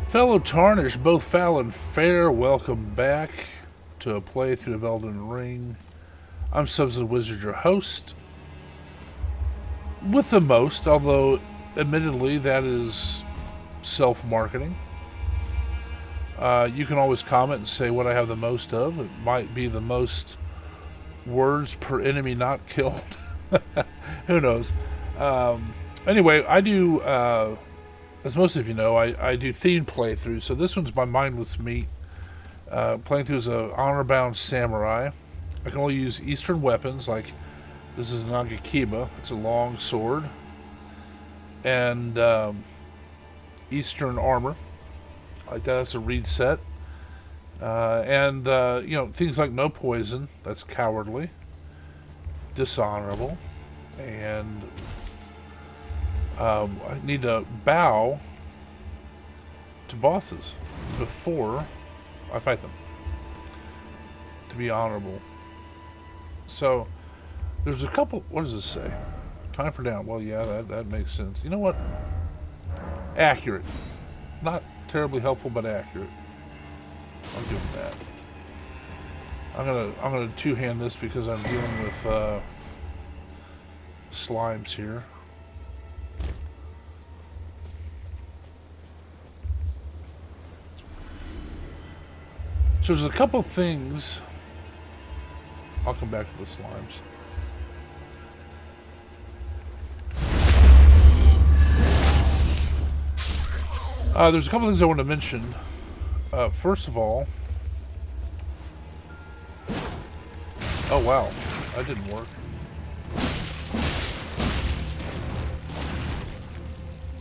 Fellow Tarnished, both foul and fair, welcome back to a playthrough of Elden Ring. I'm Substance Wizard, your host, with the most, although admittedly that is self-marketing. You can always comment and say what I have the most of. It might be the most words per enemy not killed. Who knows? Anyway, I do, as most of you know, I do themed playthroughs. So this one's my mindless meat. Playing through as a honor-bound samurai. I can only use Eastern weapons, like this is an Nagakiba. It's a long sword. And Eastern armor. Like that's a reed set. Things like no poison. That's cowardly. Dishonorable. And I need to bow to bosses before I fight them to be honorable. So there's a couple. What does this say? Time for down. Well, yeah, that makes sense. You know what? Accurate. Not terribly helpful, but accurate. I'll give them that. I'm gonna two-hand this because I'm dealing with slimes here. So there's a couple things. I'll come back to the slimes. There's a couple things I want to mention. First of all, oh wow, that didn't work.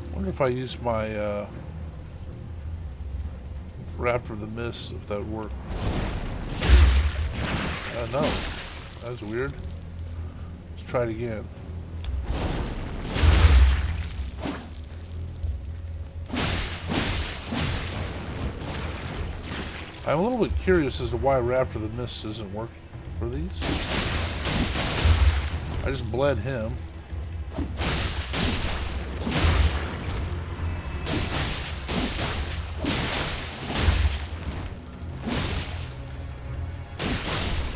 I wonder if I use my Raptor of the Mist, if that worked. No, that was weird. Let's try it again. I'm a little bit curious as to why Raptor of the Mist isn't working for these. I just bled him.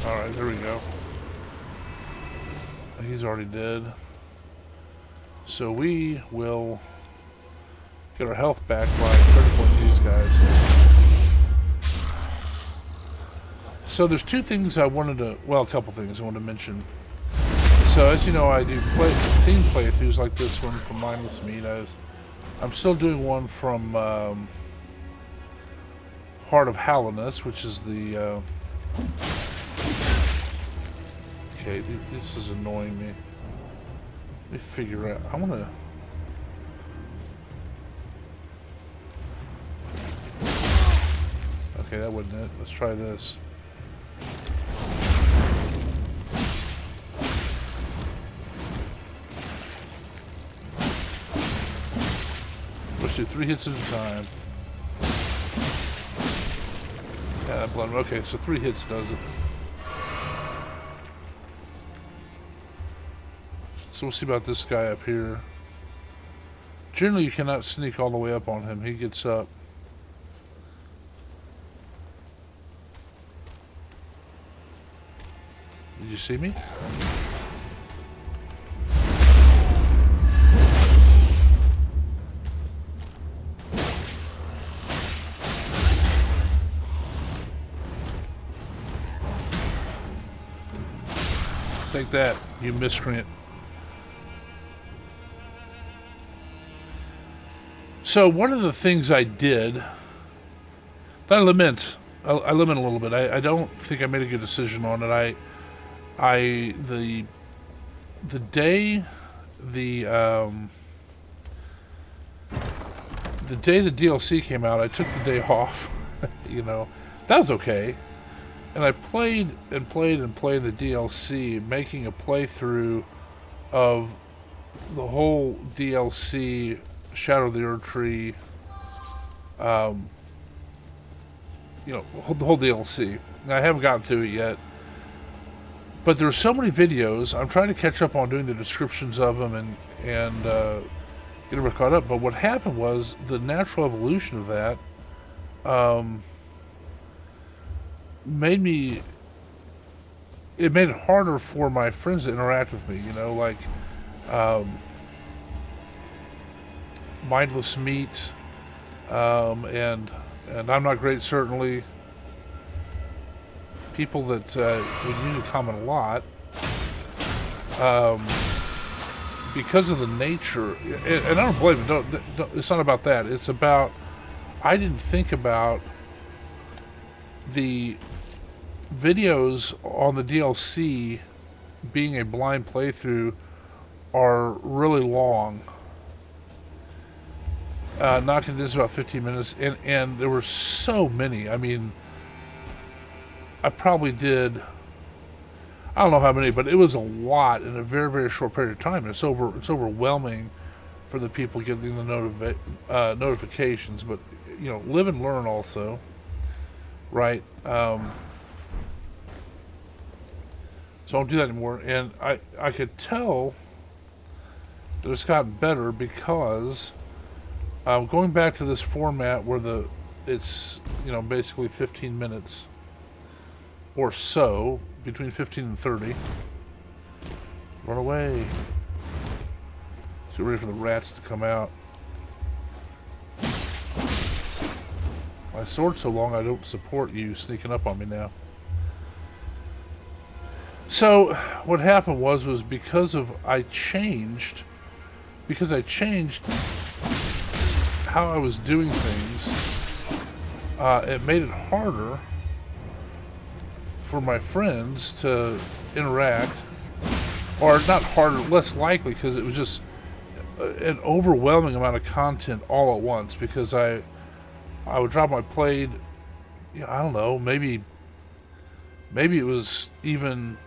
Alright, there we go. He's already dead. So we will get our health back by criticing these guys. So there's two things I wanted to, well, a couple things I wanted to mention. So as you know, I do theme playthroughs like this one from Mindless Meat. I'm still doing one from Heart of Hallowness, which is the okay, this is annoying me. Let me figure out. I want to. Okay, that wasn't it. Let's try this. Let's do 3 hits at a time. Yeah, that blood. Okay, so 3 hits does it. So we'll see about this guy up here. Generally, you cannot sneak all the way up on him. He gets up. Did you see me? Take that, you miscreant. So one of the things I did, that I lament a little bit. I don't think I made a good decision on it. The day the DLC came out, I took the day off. You know, that was okay. And I played the DLC, making a playthrough of the whole DLC, Shadow of the Erdtree, the whole DLC. And I haven't gotten through it yet. But there's so many videos. I'm trying to catch up on doing the descriptions of them and get everybody caught up. But what happened was the natural evolution of that um, made me. It made it harder for my friends to interact with me. You know, like um, mindless meat, and I'm not great. Certainly, people that would usually comment a lot. Um, because of the nature, and I don't blame them. Don't, it's not about that. It's about I didn't think about the videos on the DLC being a blind playthrough are really long. Not condensed, about 15 minutes, and there were so many. I mean, I probably did. I don't know how many, but it was a lot in a very, very short period of time. It's overwhelming for the people getting the notifications. But you know, live and learn also, right? So I don't do that anymore. And I could tell that it's gotten better because going back to this format where it's basically 15 minutes or so, between 15 and 30. Run away. Let's get ready for the rats to come out. My sword's so long I don't support you sneaking up on me now. So what happened was because I changed how I was doing things, it made it harder for my friends to interact, or not harder, less likely, because it was just an overwhelming amount of content all at once. Because I would drop my played, I don't know, maybe it was even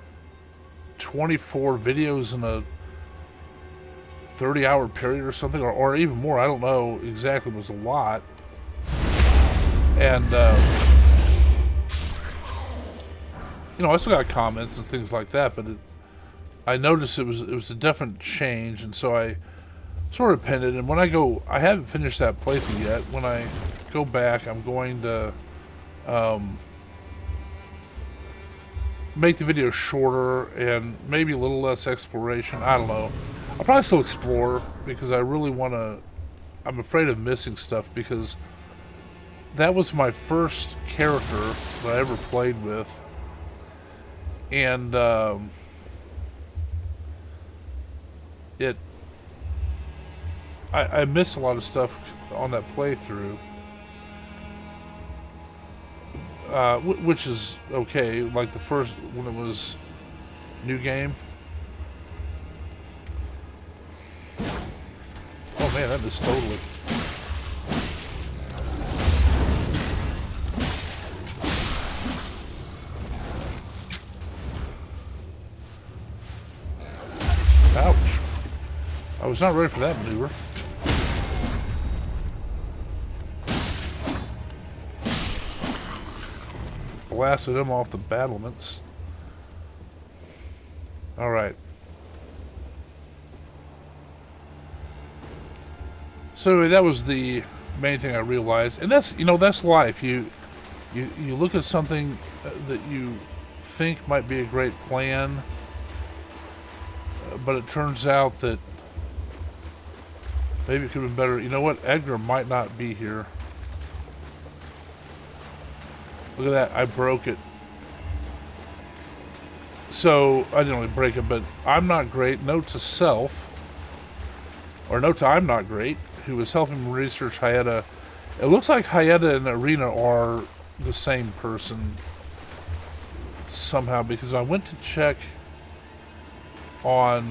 24 videos in a 30-hour period or something, or even more. I don't know exactly. It was a lot. And I still got comments and things like that, but I noticed it was a definite change, and so I sort of repented. And when I haven't finished that playthrough yet. When I go back, I'm going to make the video shorter and maybe a little less exploration. I don't know. I'll probably still explore because I really want to. I'm afraid of missing stuff because that was my first character that I ever played with, and I missed a lot of stuff on that playthrough, which is okay. Like the first when it was new game. Oh man, that missed totally. Ouch. I was not ready for that maneuver. Blasted him off the battlements. Alright. So that was the main thing I realized. And that's life. You look at something that you think might be a great plan, but it turns out that maybe it could have been better. You know what? Edgar might not be here. Look at that. I broke it. So, I didn't really break it, but I'm not great. Note to self. Or note to I'm not great. Who was helping research Hyetta. It looks like Hyetta and Arena are the same person. Somehow. Because I went to check on...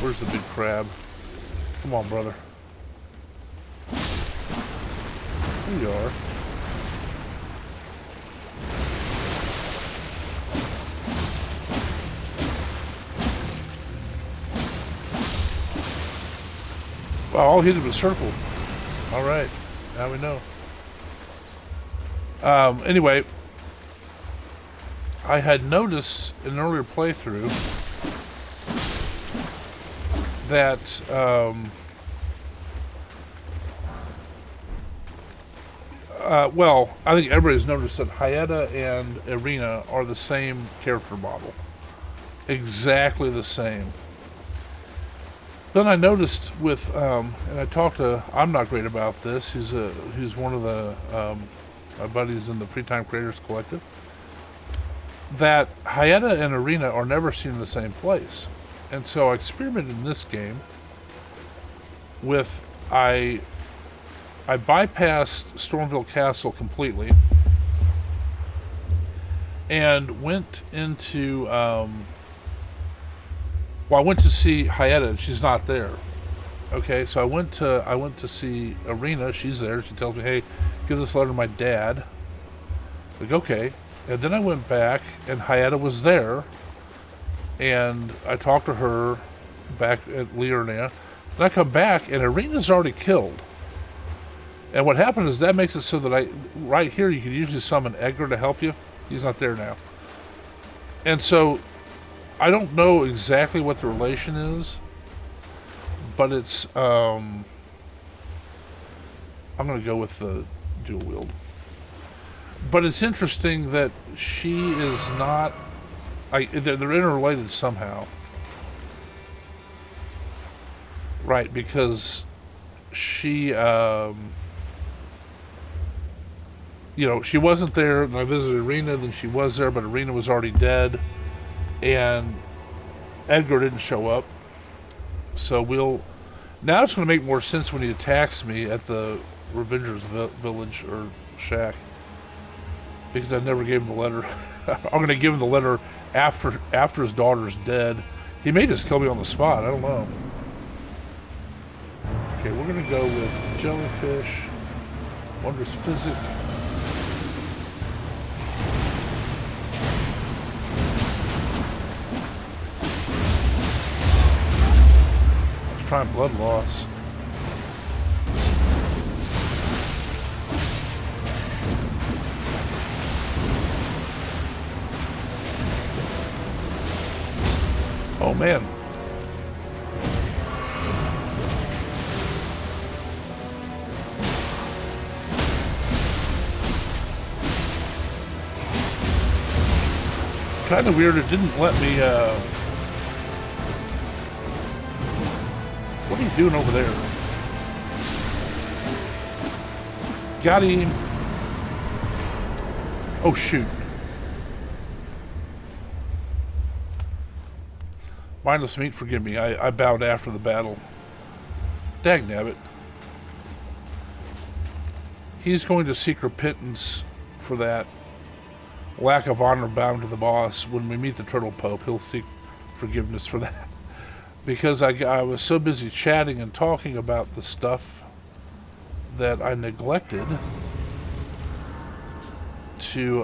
where's the big crab? Come on, brother. Here you are. Wow, all he did was circle. Alright, now we know. Anyway, I had noticed in an earlier playthrough that Well, I think everybody's noticed that Hyetta and Irina are the same character model. Exactly the same. Then I noticed with, and I talked to, I'm not great about this, who's one of the my buddies in the Free Time Creators Collective, that Hyetta and Irina are never seen in the same place. And so I experimented in this game with, I bypassed Stormville Castle completely and went into, well, I went to see Hyetta and she's not there. Okay, so I went to see Irina. She's there. She tells me, "Hey, give this letter to my dad." Like, okay. And then I went back, and Hyetta was there, and I talked to her back at Liurnia. Then I come back, and Irina's already killed. And what happened is that makes it so that right here, you can usually summon Edgar to help you. He's not there now. And so, I don't know exactly what the relation is, but it's, I'm going to go with the dual wield. But it's interesting that she is not, they're interrelated somehow. Right, because she, she wasn't there, and I visited Irina, then she was there, but Irina was already dead, and Edgar didn't show up. So now it's going to make more sense when he attacks me at the Revenger's village, or shack. Because I never gave him the letter. I'm going to give him the letter after his daughter's dead. He may just kill me on the spot. I don't know. Okay, we're going to go with Jellyfish, Wondrous Physic. Let's try Blood Loss. Oh man. Kind of weird, it didn't let me, what are you doing over there? Got him. Oh shoot. Mindless Meat, forgive me. I bowed after the battle. Dagnabbit. He's going to seek repentance for that lack of honor bound to the boss. When we meet the Turtle Pope, he'll seek forgiveness for that. Because I was so busy chatting and talking about the stuff that I neglected to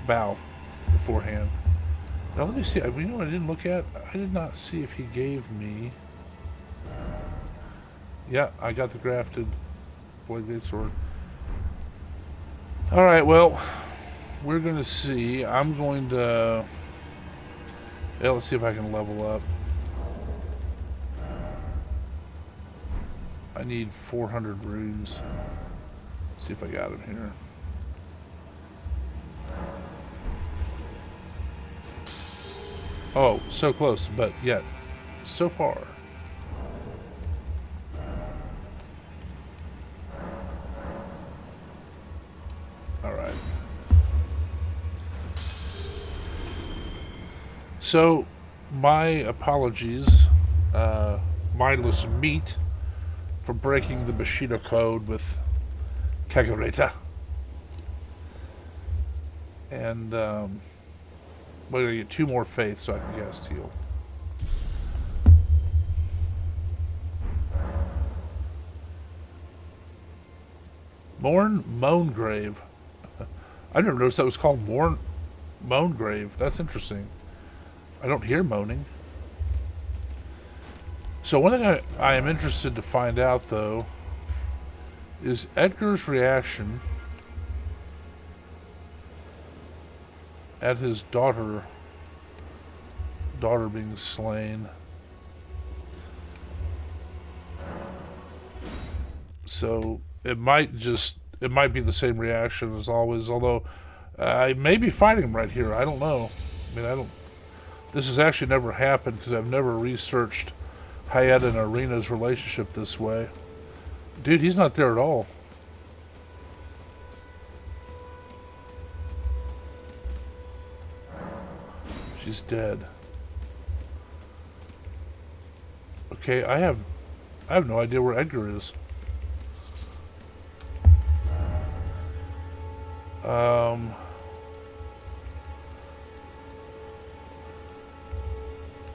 bow beforehand. Now let me see. You know what I didn't look at? I did not see if he gave me. Yeah, I got the grafted Blade Blade Sword. Alright, well, we're going to see. I'm going to. Yeah, let's see if I can level up. I need 400 runes. Let's see if I got them here. Oh, so close, but yet so far. Alright. So, my apologies, Mindless Meat, for breaking the Bushido code with Kegareta. And, we're going to get 2 more faith so I can cast heal. Morne Moangrave. I never noticed that was called Morne Moangrave. That's interesting. I don't hear moaning. So one thing I am interested to find out, though, is Edgar's reaction at his daughter being slain. So it might be the same reaction as always. Although I may be fighting him right here. I don't know. I mean, I don't. This has actually never happened because I've never researched Hayata and Arena's relationship this way. Dude, he's not there at all. She's dead. Okay, I have no idea where Edgar is.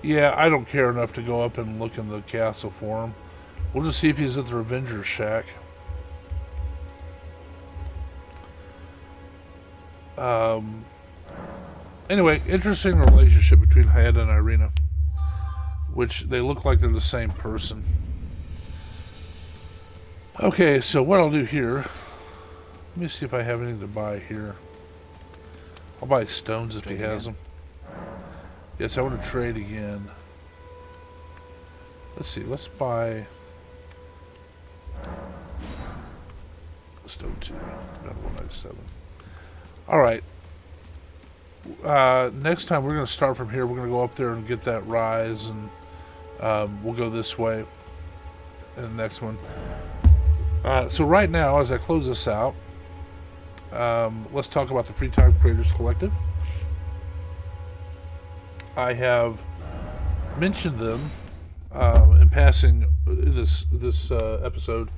Yeah, I don't care enough to go up and look in the castle for him. We'll just see if he's at the Revenger's shack. Anyway, interesting relationship between Hayata and Irina, which they look like they're the same person. Okay, so what I'll do here, let me see if I have anything to buy here. I'll buy stones if he has them. Yes, I want to trade again. Let's see, let's buy stone 2, not 197. Alright. Next time we're going to start from here. We're going to go up there and get that rise, and we'll go this way in the next one. So right now, as I close this out, let's talk about the Free Time Creators Collective. I have mentioned them in passing this episode.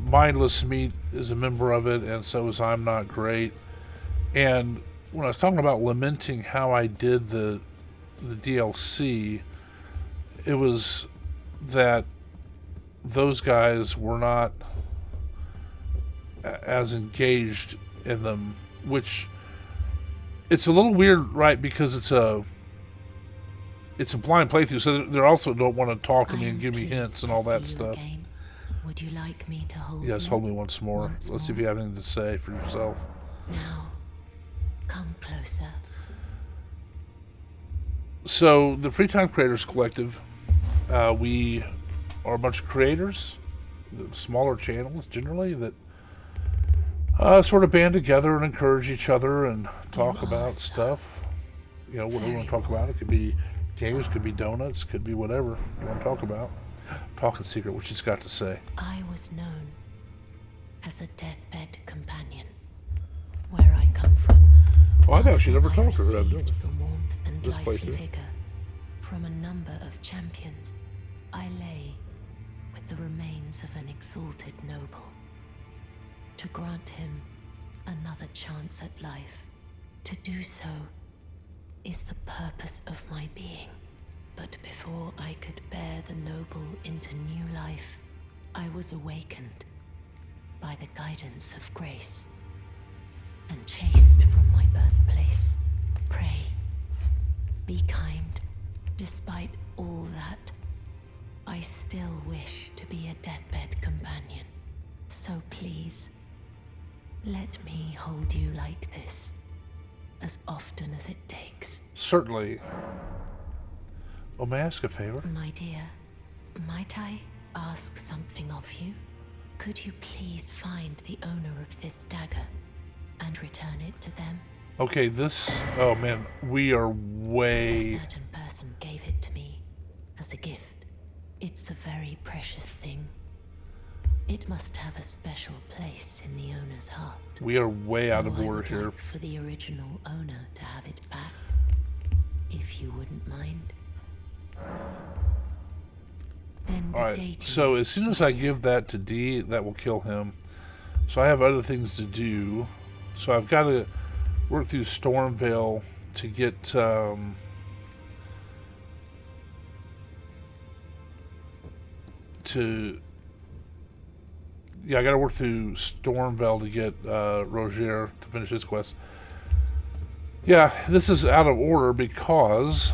Mindless Meat is a member of it, and so is I'm Not Great. And when I was talking about lamenting how I did the DLC, it was that those guys were not as engaged in them, which it's a little weird, right? Because it's a blind playthrough, so they also don't want to talk to me and give me hints and all that stuff. Would you like me to hold Yes, you? hold me once more. Let's see if you have anything to say for yourself. Now, come closer. So, the Free Time Creators Collective, we are a bunch of creators, smaller channels generally, that sort of band together and encourage each other and talk about stuff. You know, what we want to talk about. It could be games, could be donuts, could be whatever you want to talk about. Talk in secret, what she's got to say. I was known as a deathbed companion. Where I come from. Oh, I've actually never talked to her. I've done the warmth and this lively playthrough. vigor from a number of champions. I lay with the remains of an exalted noble. To grant him another chance at life. To do so is the purpose of my being. But before I could bear the noble into new life, I was awakened by the guidance of grace and chased from my birthplace. Pray, be kind. Despite all that, I still wish to be a deathbed companion. So please, let me hold you like this, as often as it takes. Certainly. Oh, may I ask a favor? My dear, might I ask something of you? Could you please find the owner of this dagger and return it to them? Okay, oh man, we are way... A certain person gave it to me as a gift. It's a very precious thing. It must have a special place in the owner's heart. We are way out of order here. Like for the original owner to have it back, if you wouldn't mind. Then Alright, so as soon as I give that to D, that will kill him. So I have other things to do. So I've got to work through Stormvale to get I gotta work through Stormvale to get Roger to finish his quest. Yeah, this is out of order because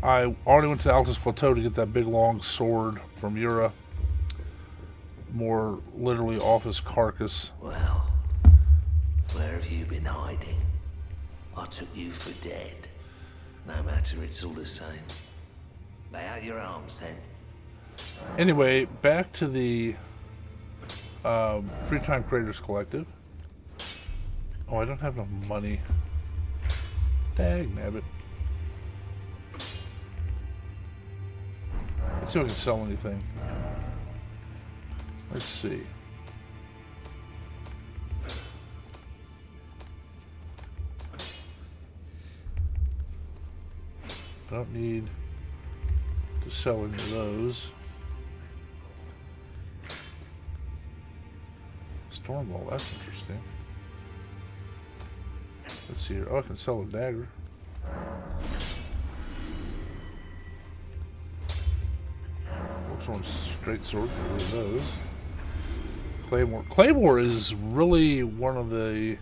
I already went to Altus Plateau to get that big long sword from Yura. More literally off his carcass. Well, where have you been hiding? I took you for dead. No matter, it's all the same. Lay out your arms then. Anyway, back to the Free Time Creators Collective. Oh, I don't have enough money. Dag nabbit. Let's see if I can sell anything. Let's see. I don't need to sell any of those. Stormball, that's interesting. Let's see here. Oh, I can sell a dagger. Which one's straight sword? Get rid of those. Claymore. Claymore is really one of the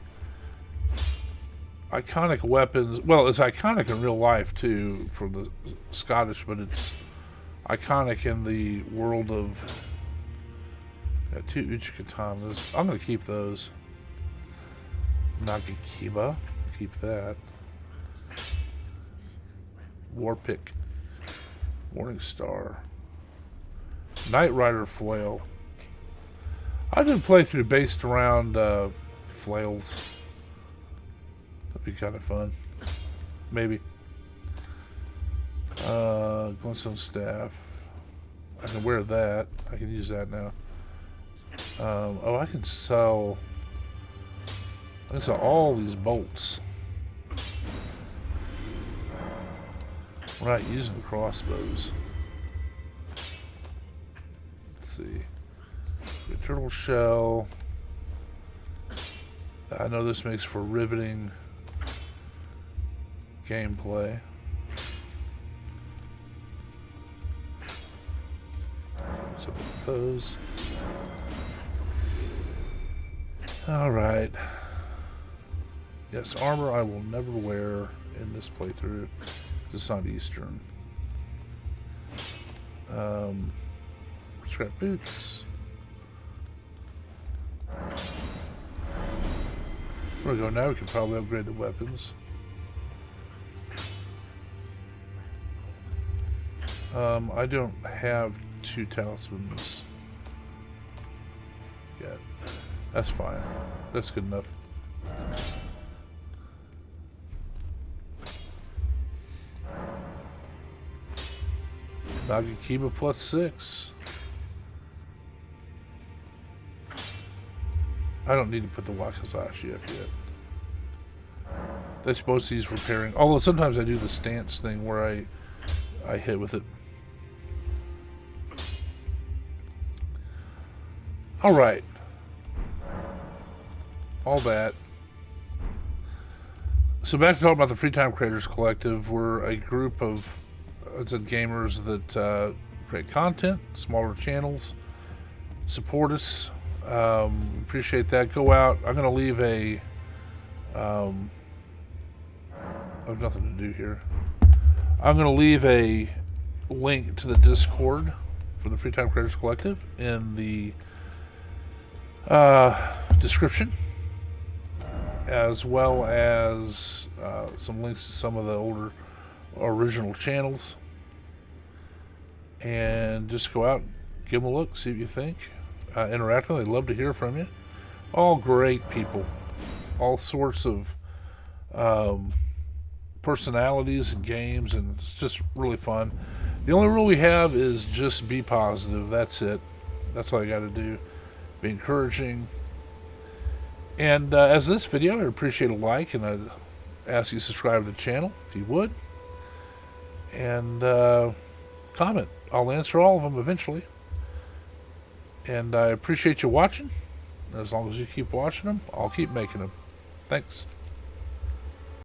iconic weapons. Well, it's iconic in real life too for the Scottish, but it's iconic in the world of. Got two Uchikatanas. I'm gonna keep those. Nagakiba. Keep that. Warpick. Morning Star. Knight Rider Flail. I did play through based around flails. That'd be kind of fun. Maybe. Glintstone Staff. I can wear that. I can use that now. Oh, I can sell all these bolts. We're not using the crossbows. Let's see. The turtle shell. I know this makes for riveting gameplay. So those. Alright. Yes, armor I will never wear in this playthrough. It's not Eastern. Scrap boots. There we go. Now we can probably upgrade the weapons. I don't have 2 talismans yet. That's fine. That's good enough. Nagakiba +6. I don't need to put the Wakizashi up yet. That's supposed to use repairing. Although sometimes I do the stance thing where I hit with it. Alright. All that. So back to talking about the Free Time Creators Collective. We're a group of gamers that create content, smaller channels, support us. Appreciate that. Go out. I'm going to leave a... I have nothing to do here. I'm going to leave a link to the Discord for the Free Time Creators Collective in the description, as well as some links to some of the older original channels. And just go out, give them a look, see what you think. Interact with them. They'd love to hear from you. All great people. All sorts of personalities and games, and it's just really fun. The only rule we have is just be positive. That's it. That's all you got to do. Be encouraging. And as this video, I'd appreciate a like, and I'd ask you to subscribe to the channel if you would. And comment. I'll answer all of them eventually. And I appreciate you watching. As long as you keep watching them, I'll keep making them. Thanks.